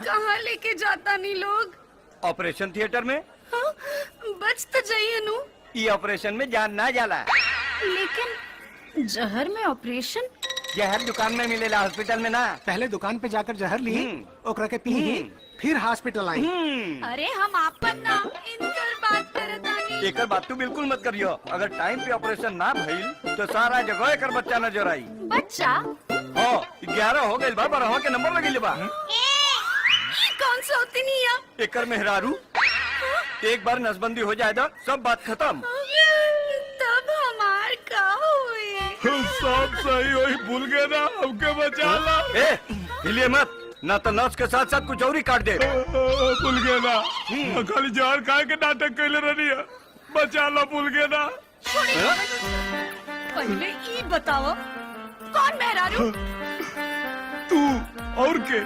कहाँ लेके जाता नहीं लोग? ऑपरेशन थिएटर में। हाँ, बच तो जाइए नू। ये ऑपरेशन में जान ना जाला। लेकिन जहर में ऑपरेशन? जहर दुकान में मिलेला, हॉस्पिटल में ना। पहले दुकान पे जाकर जहर ली, ओकरा के पी, फिर हॉस्पिटल आई। अरे हम आपन ना इनकर बात करत आनी। एकर बात तू बिल्कुल मत करियो। अगर टाइम पे ऑपरेशन ना भइल तो सारा जगह एकर बच्चा नजर आई। बच्चा? हो 11 हो गइल बा, 12 के नंबर लगिल बा। ये कौन सा होती नहीं है? एकर मेहरारू। एक बार नसबंदी हो जाए तो सब बात खत्म। तब हमार का हुए? सब सही वही भूल गए ना, हमके बचा ला। ए, हिलिए मत, ना तो नस के साथ साथ कुछ और ही काट दे। भूल गए ना, खाली जहर खाए के नाटक कैले रही है। बचा ला, भूल गए ना। पहले ये बताओ कौन मेहरारू? तू और के